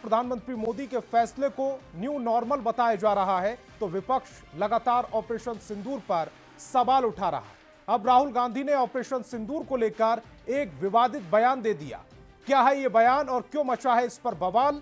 प्रधानमंत्री मोदी के फैसले को न्यू नॉर्मल बताया जा रहा है, तो विपक्ष लगातार ऑपरेशन सिंदूर पर सवाल उठा रहा है। अब राहुल गांधी ने ऑपरेशन सिंदूर को लेकर एक विवादित बयान दे दिया। क्या है यह बयान और क्यों मचा है इस पर बवाल,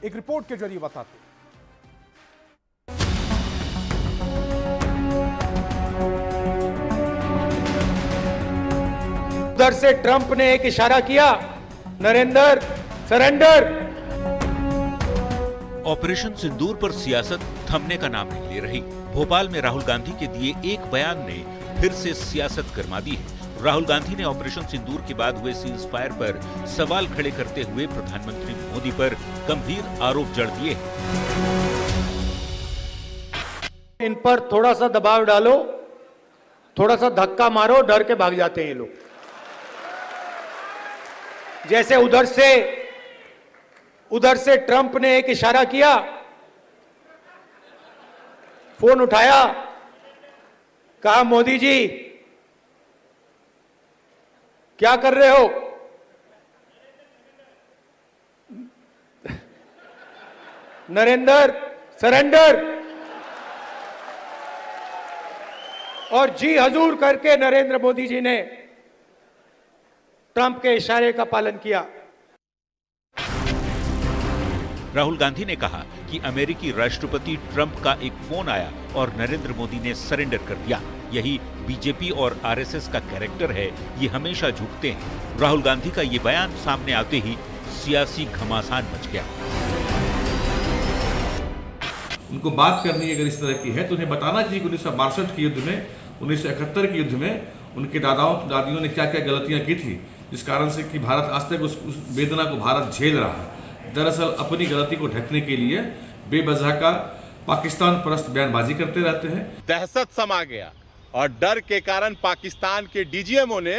एक रिपोर्ट के जरिए बताते हैं। उधर से ट्रंप ने एक इशारा किया, नरेंद्र सरेंडर। ऑपरेशन सिंदूर पर सियासत थमने का नाम नहीं ले रही। भोपाल में राहुल गांधी के दिए एक बयान ने फिर से सियासत गरमा दी है। राहुल गांधी ने ऑपरेशन सिंदूर के बाद हुए सीज फायर पर सवाल खड़े करते हुए प्रधानमंत्री मोदी पर गंभीर आरोप जड़ दिए। इन पर थोड़ा सा दबाव डालो, थोड़ा सा धक्का मारो, डर के भाग जाते हैं ये लोग। जैसे उधर से ट्रंप ने एक इशारा किया, फोन उठाया, कहा मोदी जी क्या कर रहे हो? नरेंद्र सरेंडर। और जी हजूर करके नरेंद्र मोदी जी ने ट्रंप के इशारे का पालन किया। राहुल गांधी ने कहा कि अमेरिकी राष्ट्रपति ट्रंप का एक फोन आया और नरेंद्र मोदी ने सरेंडर कर दिया। यही बीजेपी और आरएसएस का कैरेक्टर है, ये हमेशा झुकते हैं। राहुल गांधी का ये बयान सामने आते ही सियासी घमासान मच गया। उनको बात करनी अगर इस तरह की है तो उन्हें बताना चाहिए कि 1962 के युद्ध में, 1971 के युद्ध में उनके दादाओं दादियों ने क्या क्या गलतियां की थी, जिस कारण से कि भारत आज तक उस वेदना को भारत झेल रहा है। दरअसल अपनी गलती को ढकने के लिए बेवजह का पाकिस्तान परस्त बयानबाजी करते रहते हैं। दहशत समा गया और डर के कारण पाकिस्तान के डीजीएमओ ने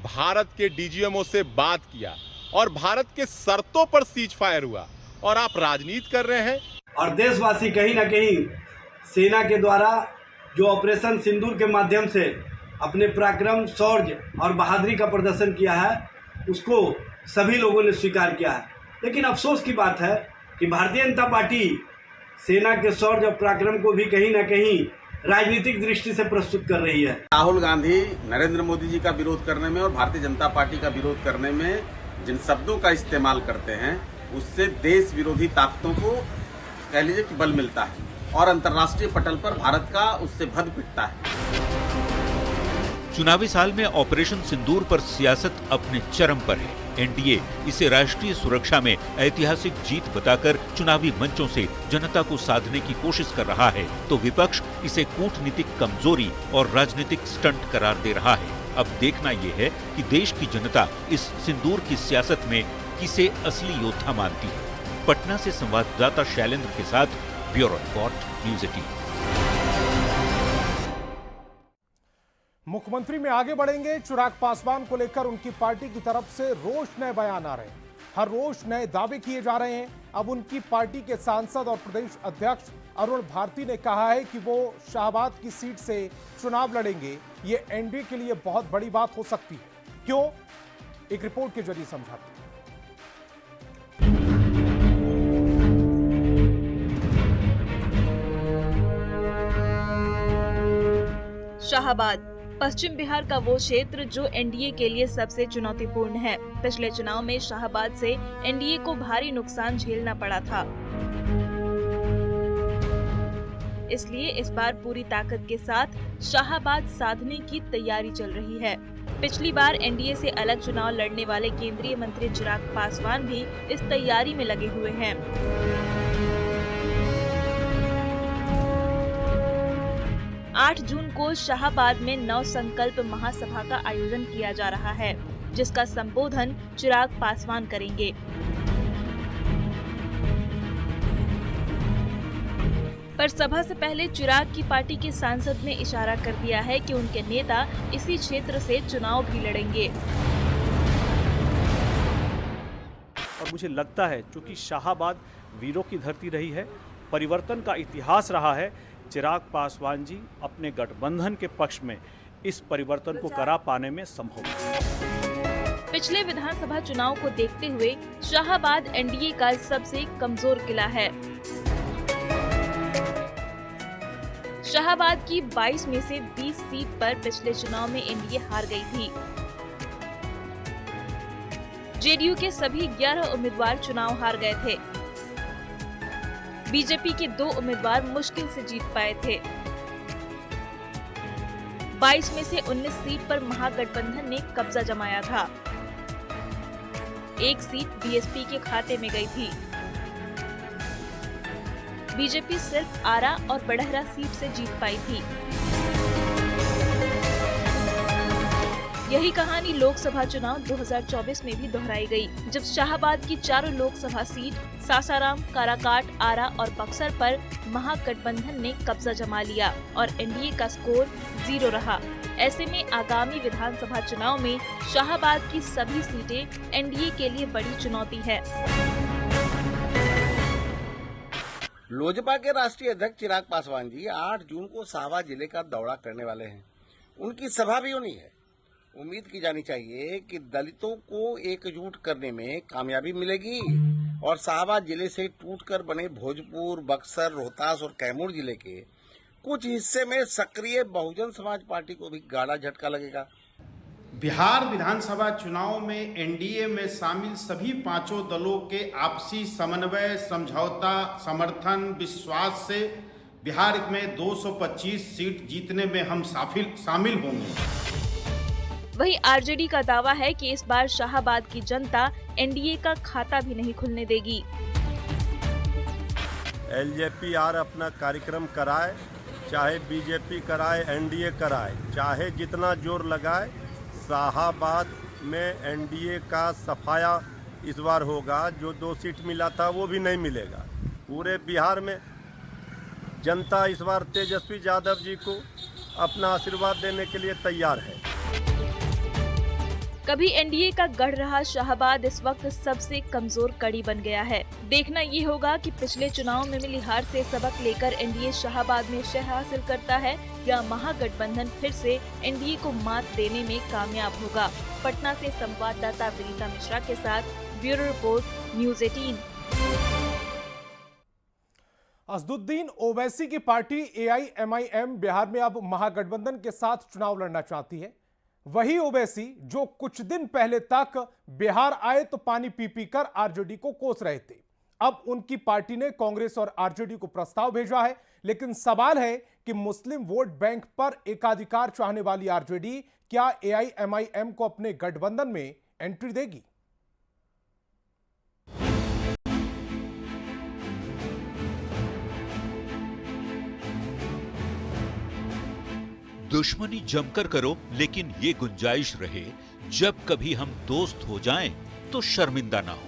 भारत के डीजीएमओ से बात किया और भारत के शर्तों पर सीज फायर हुआ, और आप राजनीति कर रहे हैं। और देशवासी कहीं ना कहीं सेना के द्वारा जो ऑपरेशन सिंदूर के माध्यम से अपने पराक्रम, शौर्य और बहादुरी का प्रदर्शन किया है, उसको सभी लोगों ने स्वीकार किया है। लेकिन अफसोस की बात है कि भारतीय जनता पार्टी सेना के शौर्य और पराक्रम को भी कहीं ना कहीं राजनीतिक दृष्टि से प्रस्तुत कर रही है। राहुल गांधी नरेंद्र मोदी जी का विरोध करने में और भारतीय जनता पार्टी का विरोध करने में जिन शब्दों का इस्तेमाल करते हैं, उससे देश विरोधी ताकतों को कह लीजिए कि बल मिलता है और अंतर्राष्ट्रीय पटल पर भारत का उससे भद्द पिटता है। चुनावी साल में ऑपरेशन सिंदूर पर सियासत अपने चरम पर है। एनडीए इसे राष्ट्रीय सुरक्षा में ऐतिहासिक जीत बताकर चुनावी मंचों से जनता को साधने की कोशिश कर रहा है, तो विपक्ष इसे कूटनीतिक कमजोरी और राजनीतिक स्टंट करार दे रहा है। अब देखना यह है कि देश की जनता इस सिंदूर की सियासत में किसे असली योद्धा मानती है। पटना से संवाददाता शैलेंद्र के साथ ब्यूरो रिपोर्ट, न्यूज़ 18। मुख्यमंत्री में आगे बढ़ेंगे। चिराग पासवान को लेकर उनकी पार्टी की तरफ से रोज नए बयान आ रहे हैं, हर रोज नए दावे किए जा रहे हैं। अब उनकी पार्टी के सांसद और प्रदेश अध्यक्ष अरुण भारती ने कहा है कि वो शाहबाद की सीट से चुनाव लड़ेंगे। ये एनडीए के लिए बहुत बड़ी बात हो सकती है। क्यों, एक रिपोर्ट के जरिए समझाते हैं। शाहबाद पश्चिम बिहार का वो क्षेत्र जो एनडीए के लिए सबसे चुनौतीपूर्ण है। पिछले चुनाव में शाहबाद से एनडीए को भारी नुकसान झेलना पड़ा था, इसलिए इस बार पूरी ताकत के साथ शाहबाद साधने की तैयारी चल रही है। पिछली बार एनडीए से अलग चुनाव लड़ने वाले केंद्रीय मंत्री चिराग पासवान भी इस तैयारी में लगे हुए हैं। 8 जून को शाहबाद में नव संकल्प महासभा का आयोजन किया जा रहा है, जिसका संबोधन चिराग पासवान करेंगे। पर सभा से पहले चिराग की पार्टी के सांसद ने इशारा कर दिया है कि उनके नेता इसी क्षेत्र से चुनाव भी लड़ेंगे। और मुझे लगता है क्योंकि शाहबाद वीरों की धरती रही है, परिवर्तन का इतिहास रहा है, चिराग पासवान जी अपने गठबंधन के पक्ष में इस परिवर्तन को करा पाने में संभव है। पिछले विधानसभा चुनाव को देखते हुए शाहाबाद एनडीए का सबसे कमजोर किला है। शाहाबाद की 22 में से 20 सीट पर पिछले चुनाव में एनडीए हार गई थी। जेडीयू के सभी 11 उम्मीदवार चुनाव हार गए थे। बीजेपी के 2 उम्मीदवार मुश्किल से जीत पाए थे। 22 में से 19 सीट पर महागठबंधन ने कब्जा जमाया था। एक सीट बीएसपी के खाते में गई थी। बीजेपी सिर्फ आरा और बड़हरा सीट से जीत पाई थी। यही कहानी लोकसभा चुनाव 2024 में भी दोहराई गई, जब शाहाबाद की चारों लोकसभा सीट सासाराम, काराकाट, आरा और बक्सर पर महागठबंधन ने कब्जा जमा लिया और एनडीए का स्कोर 0 रहा। ऐसे में आगामी विधानसभा चुनाव में शाहाबाद की सभी सीटें एनडीए के लिए बड़ी चुनौती है। लोजपा के राष्ट्रीय अध्यक्ष चिराग पासवान जी 8 जून को शाहाबाद जिले का दौरा करने वाले हैं। उनकी सभा भी होनी है। उम्मीद की जानी चाहिए कि दलितों को एकजुट करने में कामयाबी मिलेगी और शाहाबाद जिले से टूटकर बने भोजपुर, बक्सर, रोहतास और कैमूर जिले के कुछ हिस्से में सक्रिय बहुजन समाज पार्टी को भी गाढ़ा झटका लगेगा। बिहार विधानसभा चुनाव में एनडीए में शामिल सभी 5 दलों के आपसी समन्वय, समझौता, समर्थन, विश्वास से बिहार में 225 सीट जीतने में हम शामिल होंगे। वहीं आरजेडी का दावा है कि इस बार शाहाबाद की जनता एनडीए का खाता भी नहीं खुलने देगी। एलजेपी-आर अपना कार्यक्रम कराए, चाहे बीजेपी कराए, एनडीए कराए, चाहे जितना जोर लगाए, शाहाबाद में एनडीए का सफाया इस बार होगा। जो 2 सीट मिला था वो भी नहीं मिलेगा। पूरे बिहार में जनता इस बार तेजस्वी यादव जी को अपना आशीर्वाद देने के लिए तैयार है। कभी एनडीए का गढ़ रहा शाहाबाद इस वक्त सबसे कमजोर कड़ी बन गया है। देखना ये होगा कि पिछले चुनाव में मिली हार से सबक लेकर एनडीए शाहाबाद में शह हासिल करता है या महागठबंधन फिर से एनडीए को मात देने में कामयाब होगा। पटना से संवाददाता विनीता मिश्रा के साथ bureau report, news 18। Asaduddin Owaisi की पार्टी एआईएमआईएम बिहार में अब महागठबंधन के साथ चुनाव लड़ना चाहती है। वही ओवैसी जो कुछ दिन पहले तक बिहार आए तो पानी पी पी कर आरजेडी को कोस रहे थे, अब उनकी पार्टी ने कांग्रेस और आरजेडी को प्रस्ताव भेजा है। लेकिन सवाल है कि मुस्लिम वोट बैंक पर एकाधिकार चाहने वाली आरजेडी क्या एआईएमआईएम को अपने गठबंधन में एंट्री देगी? दुश्मनी जमकर करो, लेकिन ये गुंजाइश रहे जब कभी हम दोस्त हो जाएं तो शर्मिंदा ना हो।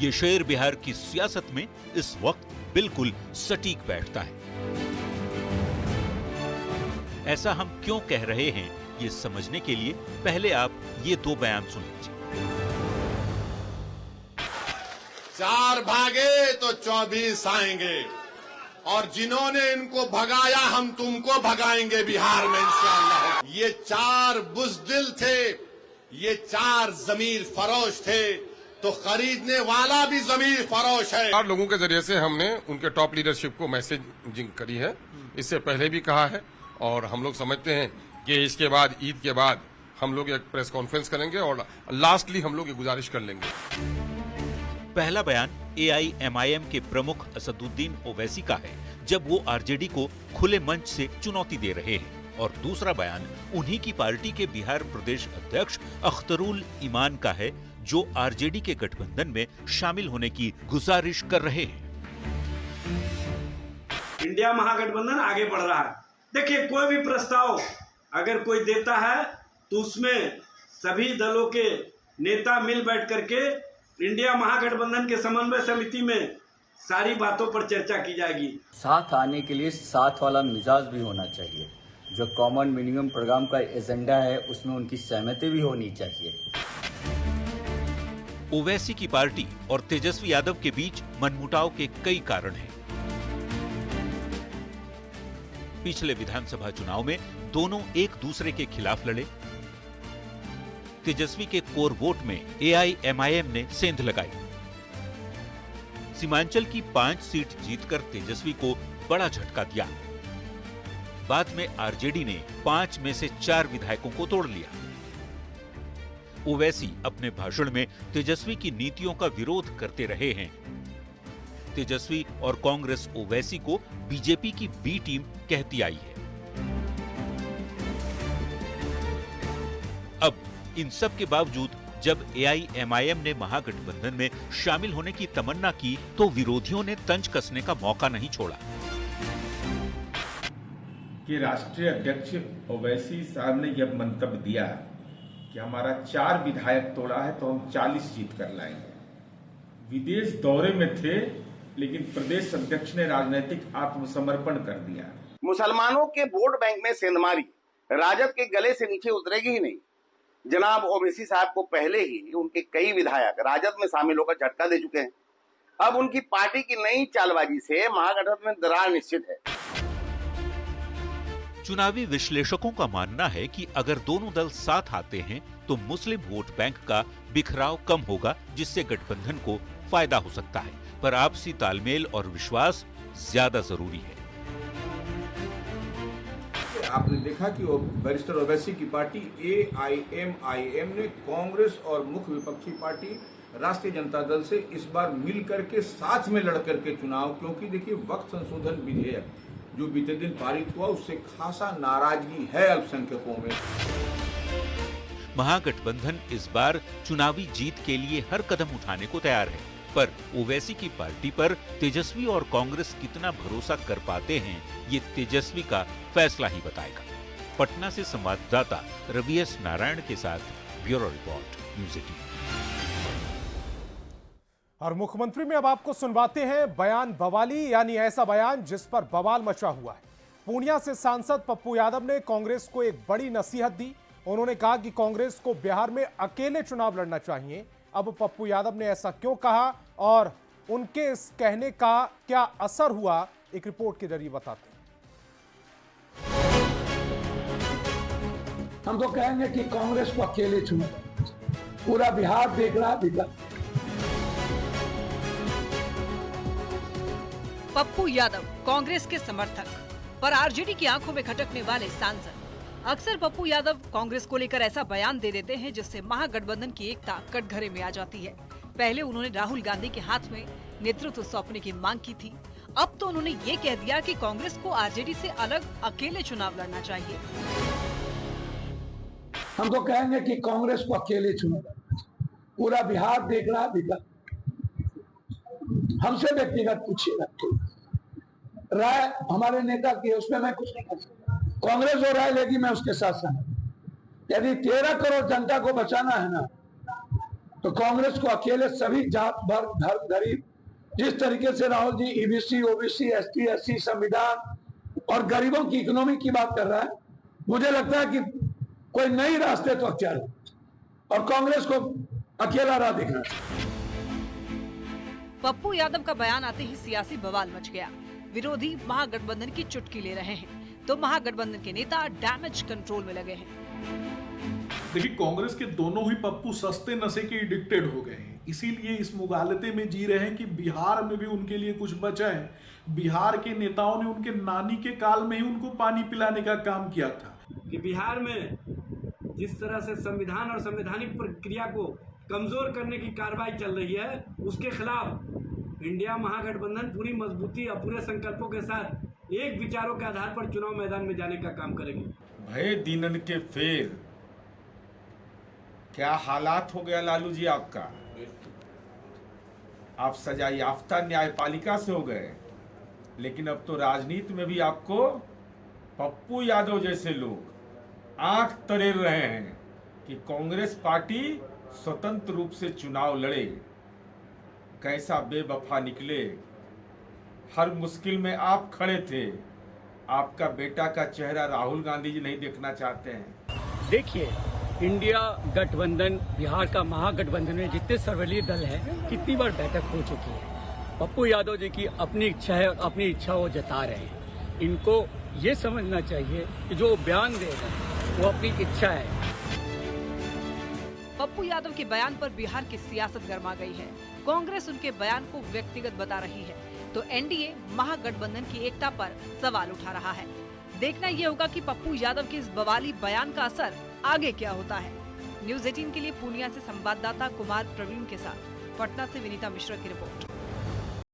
ये शेर बिहार की सियासत में इस वक्त बिल्कुल सटीक बैठता है। ऐसा हम क्यों कह रहे हैं, ये समझने के लिए पहले आप ये 2 बयान सुन लीजिए। 4 भागे तो 24 आएंगे और जिन्होंने इनको भगाया हम तुमको भगाएंगे बिहार में इंशाअल्लाह। ये 4 बुज़दिल थे, ये 4 ज़मीर फरोश थे, तो खरीदने वाला भी ज़मीर फरोश है। 4 लोगों के जरिए से हमने उनके टॉप लीडरशिप को मैसेजिंग करी है। इससे पहले भी कहा है और हम लोग समझते हैं कि इसके बाद ईद के बाद हम लोग एक प्रेस कॉन्फ्रेंस करेंगे और लास्टली हम लोग ये गुजारिश कर लेंगे। पहला बयान एआईएमआईएम के प्रमुख असदुद्दीन ओवैसी का है, जब वो आरजेडी को खुले मंच से चुनौती दे रहे हैं, और दूसरा बयान उन्हीं की पार्टी के बिहार प्रदेश अध्यक्ष अख्तरुल ईमान का है, जो आरजेडी के गठबंधन में शामिल होने की गुजारिश कर रहे हैं। इंडिया महागठबंधन आगे बढ़ रहा है। देखिए, कोई भी प्रस्ताव अगर कोई देता है तो उसमें सभी दलों के नेता मिल बैठ करके इंडिया महागठबंधन के समन्वय समिति में सारी बातों पर चर्चा की जाएगी। साथ आने के लिए साथ वाला मिजाज भी होना चाहिए। जो कॉमन मिनिमम प्रोग्राम का एजेंडा है उसमें उनकी सहमति भी होनी चाहिए। ओवैसी की पार्टी और तेजस्वी यादव के बीच मनमुटाव के कई कारण हैं। पिछले विधानसभा चुनाव में दोनों एक दूसरे के खिलाफ लड़े। तेजस्वी के कोर वोट में AIMIM ने सेंध लगाई। सीमांचल की 5 सीट जीतकर तेजस्वी को बड़ा झटका दिया। बाद में आरजेडी ने 5 में से 4 विधायकों को तोड़ लिया। ओवैसी अपने भाषण में तेजस्वी की नीतियों का विरोध करते रहे हैं। तेजस्वी और कांग्रेस ओवैसी को बीजेपी की बी टीम कहती आई है। अब इन सब के बावजूद जब AIMIM ने महागठबंधन में शामिल होने की तमन्ना की तो विरोधियों ने तंज कसने का मौका नहीं छोड़ा। कि राष्ट्रीय अध्यक्ष ओवैसी साहब ने यह मंतव्य दिया कि हमारा 4 विधायक तोड़ा है तो हम 40 जीत कर लाएंगे। विदेश दौरे में थे लेकिन प्रदेश अध्यक्ष ने राजनीतिक आत्मसमर्पण कर दिया। मुसलमानों के वोट बैंक में सेंधमारी राजद के गले से नीचे उतरेगी ही नहीं। जनाब ओवैसी साहब को पहले ही उनके कई विधायक राजद में शामिल होकर झटका दे चुके हैं। अब उनकी पार्टी की नई चालबाजी से महागठबंधन में दरार निश्चित है। चुनावी विश्लेषकों का मानना है कि अगर दोनों दल साथ आते हैं तो मुस्लिम वोट बैंक का बिखराव कम होगा, जिससे गठबंधन को फायदा हो सकता है। पर आपसी तालमेल और विश्वास ज्यादा जरूरी है। आपने देखा कि बैरिस्टर ओवैसी की पार्टी AIMIM ने कांग्रेस और मुख्य विपक्षी पार्टी राष्ट्रीय जनता दल से इस बार मिल करके साथ में लड़ करके चुनाव, क्योंकि देखिए वक्त संशोधन विधेयक जो बीते दिन पारित हुआ उससे खासा नाराजगी है अल्पसंख्यकों में। महागठबंधन इस बार चुनावी जीत के लिए हर कदम उठाने को तैयार है, पर ओवैसी की पार्टी पर तेजस्वी और कांग्रेस कितना भरोसा कर पाते हैं ये तेजस्वी का फैसला ही बताएगा। पटना से संवाददाता रवि एस नारायण के साथ ब्यूरो रिपोर्ट, न्यूज़ 18। और मुख्यमंत्री में अब आपको सुनवाते हैं बयान बवाली, यानी ऐसा बयान जिस पर बवाल मचा हुआ है। पूर्णिया से सांसद पप्पू यादव ने कांग्रेस को एक बड़ी नसीहत दी। उन्होंने कहा कि कांग्रेस को बिहार में अकेले चुनाव लड़ना चाहिए। अब पप्पू यादव ने ऐसा क्यों कहा और उनके इस कहने का क्या असर हुआ, एक रिपोर्ट के जरिए बताते हैं। हम तो कहेंगे कि कांग्रेस को अकेले चुनो, पूरा बिहार देख रहा है। पप्पू यादव कांग्रेस के समर्थक पर आरजेडी की आंखों में खटकने वाले सांसद। अक्सर पप्पू यादव कांग्रेस को लेकर ऐसा बयान दे देते हैं जिससे महागठबंधन की एकता कटघरे में आ जाती है। पहले उन्होंने राहुल गांधी के हाथ में नेतृत्व सौंपने की मांग की थी। अब तो उन्होंने ये कह दिया कि कांग्रेस को आरजेडी से अलग अकेले चुनाव लड़ना चाहिए। हम तो कहेंगे कि कांग्रेस को अकेले चुनो, पूरा बिहार देख रहा है। हमसे व्यक्तिगत पूछिएगा, राय हमारे नेता की है, उसमें मैं कुछ नहीं कर सकता। कांग्रेस जो राय लेगी मैं उसके साथ सहमत। यदि 13 करोड़ जनता को बचाना है ना, तो कांग्रेस को अकेले सभी जात वर्ग धर्म गरीब, जिस तरीके से Rahul ji EBC OBC ST SC संविधान और गरीबों की इकोनॉमी की बात कर रहा है, मुझे लगता है कि कोई नई रास्ते तो अख्तियार और कांग्रेस को अकेला राह दिखना। पप्पू यादव का बयान आते ही सियासी बवाल मच गया। विरोधी महागठबंधन की चुटकी ले रहे हैं तो महागठबंधन के नेता डैमेज कंट्रोल में लगे हैं। देखिए, कांग्रेस के दोनों ही पप्पू सस्ते नशे के एडिक्टेड हो गए हैं, इसीलिए इस मुगालते में जी रहे हैं कि बिहार में भी उनके लिए कुछ बचा है। बिहार के नेताओं ने उनके नानी के काल में ही उनको पानी पिलाने का काम किया था। कि बिहार में जिस तरह से संविधान और संवैधानिक प्रक्रिया को कमजोर करने की कार्रवाई चल रही है, उसके खिलाफ इंडिया महागठबंधन पूरी मजबूती और पूरे संकल्पों के साथ एक विचारों के आधार पर चुनाव मैदान में जाने का काम करेंगे। भय दीनन के फेर, क्या हालात हो गया लालू जी आपका। आप सजा याफ्ता न्यायपालिका से हो गए, लेकिन अब तो राजनीति में भी आपको पप्पू यादव जैसे लोग आंख तरेर रहे हैं कि कांग्रेस पार्टी स्वतंत्र रूप से चुनाव लड़े। कैसा बेवफा निकले। हर मुश्किल में आप खड़े थे। आपका बेटा का चेहरा राहुल गांधी जी नहीं देखना चाहते हैं। देखिए, इंडिया गठबंधन, बिहार का महागठबंधन में जितने सर्वदलीय दल हैं, कितनी बार बैठक हो चुकी है। पप्पू यादव जी की अपनी इच्छा है और अपनी इच्छा वो जता रहे हैं। इनको ये समझना चाहिए कि जो बयान दे रहे हैं वो अपनी इच्छा है। पप्पू यादव के बयान पर बिहार की सियासत गर्मा गई है। कांग्रेस उनके बयान को व्यक्तिगत बता रही है, तो एनडीए महागठबंधन की एकता पर सवाल उठा रहा है। देखना ये होगा कि पप्पू यादव के इस बवाली बयान का असर आगे क्या होता है। न्यूज़ 18 के लिए पूर्णिया से संवाददाता कुमार प्रवीण के साथ पटना से विनीता मिश्रा की रिपोर्ट।